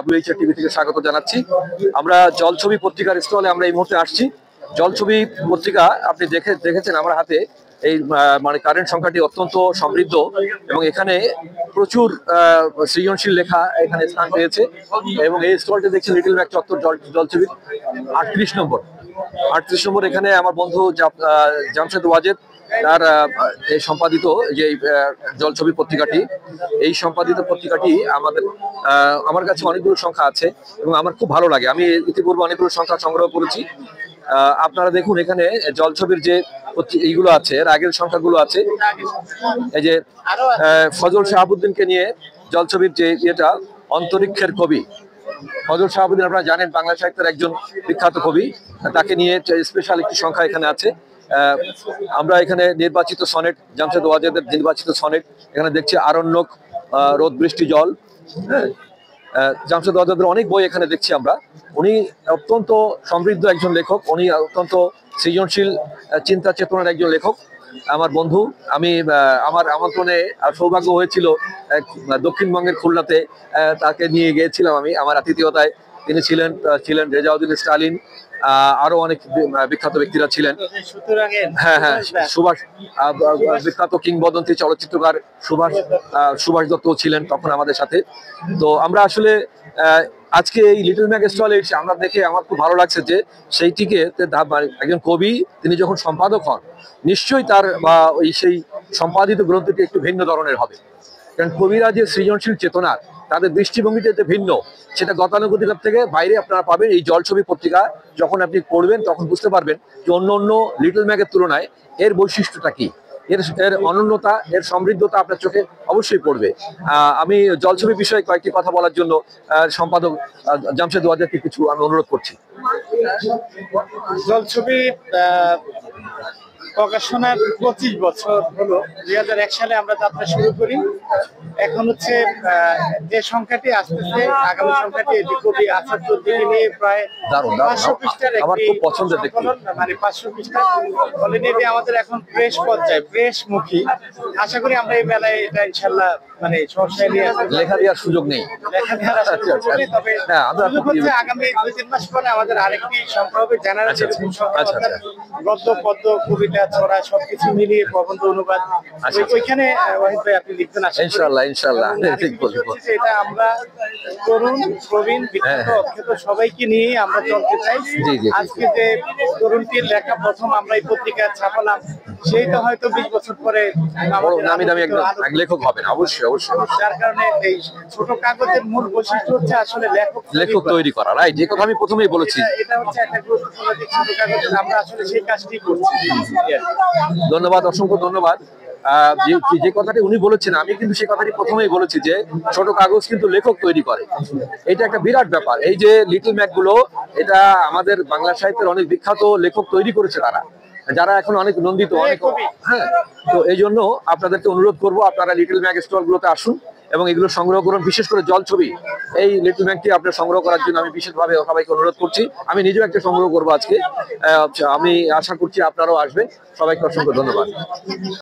WHR TV থেকে স্বাগত জানাচ্ছি। আমরা জলছবি পত্রিকার স্টলে আমরা এই মুহূর্তে আসছি। জলছবি পত্রিকা আপনি দেখেছেন আমার হাতে, এই মানে কারেন্ট সংখ্যাটি অত্যন্ত সমৃদ্ধ এবং এখানে প্রচুর সৃজনশীল লেখা এখানে স্থান পেয়েছে এবং এই স্টলটি দেখছেন লিটল ম্যাক চত্বর জলছবি 38 নম্বর। এখানে আমার বন্ধু জামশেদ ওয়াজেদ তার এই সম্পাদিত যে জলছবি পত্রিকাটি, এই সম্পাদিত পত্রিকাটি আমার কাছে অনেকগুলো সংখ্যা আছে এবং আমার খুব ভালো লাগে। আমি ইতিপূর্বে অনেকগুলো সংখ্যা সংগ্রহ করেছি। আপনারা দেখুন এখানে জলছবির যে এইগুলো আছে, এর আগের সংখ্যাগুলো আছে। এই যে ফজল শাহাবুদ্দিনকে নিয়ে জলছবির যে এটা অন্তরিক্ষের কবি ফজল শাহাবুদ্দিন, আপনারা জানেন বাংলা সাহিত্যের একজন বিখ্যাত কবি, তাকে নিয়ে স্পেশাল একটি সংখ্যা এখানে আছে। আমরা এখানে নির্বাচিত সনেট, জামশেদ ওয়াজেদের নির্বাচিত সনেট এখানে দেখছি, আরণ্যক, রোদ বৃষ্টি জল। জামশেদ ওয়াজেদের অনেক বই এখানে দেখছি আমরা। উনি অত্যন্ত সমৃদ্ধ একজন লেখক, উনি অত্যন্ত সৃজনশীল চিন্তা চেতনার একজন লেখক। আমার বন্ধু, আমি আমার আমন্ত্রণে সৌভাগ্য হয়েছিল দক্ষিণবঙ্গের খুলনাতে, তাকে নিয়ে গিয়েছিলাম আমি, আমার আতিথেয়তায়। তিনি ছিলেন রেজাউদ্দিন স্টালিন, আরো অনেক বিখ্যাত ব্যক্তিরা ছিলেন। হ্যাঁ, সুভাষ, বিখ্যাত কিংবদন্তি চলচ্চিত্রকার সুভাষ দত্ত ছিলেন তখন আমাদের সাথে। তো আমরা আসলে আজকে এই লিটল ম্যাক স্টলে এসে আমরা দেখে আমার খুব ভালো লাগছে যে সেইটিকে একজন কবি তিনি যখন সম্পাদক হন, নিশ্চয়ই তার সেই সম্পাদিত গ্রন্থটি একটু ভিন্ন ধরনের হবে। কারণ কবিরা যে সৃজনশীল চেতনার, তাদের দৃষ্টিভঙ্গিটা যে ভিন্ন, সেটা গতানুগতিক থেকে বাইরে আপনারা পাবেন। এই জলছবি পত্রিকা যখন আপনি পড়বেন তখন বুঝতে পারবেন যে অন্য লিটল ম্যাকের তুলনায় এর বৈশিষ্ট্যটা কি, এর অনন্যতা, এর সমৃদ্ধতা আপনার চোখে অবশ্যই পড়বে। আমি জলছবি বিষয়ে কয়েকটি কথা বলার জন্য সম্পাদক জামশেদ ওয়াজেদকে কিছু আমি অনুরোধ করছি। জলছবি প্রকাশনার 25 বছর হলো। 2001 সালে আমরা যাত্রা শুরু করি। এখন হচ্ছে যে সংখ্যাটি আসতেছে, আগামী সংখ্যাটি, এটি কবি আসাদুদ্দিনকে নিয়ে প্রায় 500 পৃষ্ঠার একটি মানে 500 পৃষ্ঠা অলরেডি আমাদের এখন প্রেস পর্যায়ে, প্রেস মুখী। আশা করি আমরা এই মেলায় এটা ইনশাল্লাহ মানে সহসায় নিয়ে লেখা দেওয়ার সুযোগ নেই, তবে আগামী 2-3 মাস পরে আমাদের আরেকটি সংখ্যা হবে জেনারেল গদ্য, পদ্য, কবিতা, ছড়া সবকিছু মিলিয়ে প্রবন্ধ, অনুবাদ। ওইখানে ওয়াহিদ ভাই আপনি লিখতেন ইনশাআল্লাহ। এটা আমরা তরুণ, প্রবীণ, বিখ্যাত সবাইকে নিয়ে আমরা চলতে চাই। আজকে যে তরুণটির লেখা প্রথম আমরা এই পত্রিকায় ছাপালাম, সেইটা হয়তো 20 বছর পরে নামি দামি এক লেখক হবেন। অবশ্যই। যার কারণে এই ছোট কাগজের মূল বৈশিষ্ট্য হচ্ছে আসলে লেখক তৈরি করা, রাইট? যে কথা আমি প্রথমেই বলেছি, এটা হচ্ছে একটা গুরুত্বপূর্ণ দিক। ছোট কাগজের আমরা আসলে সেই কাজটি করছি। ধন্যবাদ, অসংখ্য ধন্যবাদ। যে কথাটি উনি বলেছেন, আমি কিন্তু সেই কথাটি প্রথমেই বলেছি যে ছোট কাগজ কিন্তু লেখক তৈরি করে। এটা একটা বিরাট ব্যাপার। এই যে লিটল ম্যাক গুলো, এটা আমাদের বাংলা সাহিত্যের অনেক বিখ্যাত লেখক তৈরি করেছে, যারা এখন অনেক নন্দিত, অনেক। হ্যাঁ, তো এই জন্য আপনাদেরকে অনুরোধ করবো, আপনারা লিটল ম্যাক স্টল গুলোতে আসুন এবং এগুলো সংগ্রহ করুন। বিশেষ করে জলছবি, এই লিটল ম্যাকটি আপনার সংগ্রহ করার জন্য আমি বিশেষভাবে সবাইকে অনুরোধ করছি। আমি নিজেও একটা সংগ্রহ করবো আজকে। আমি আশা করছি আপনারাও আসবেন। সবাইকে অসংখ্য ধন্যবাদ।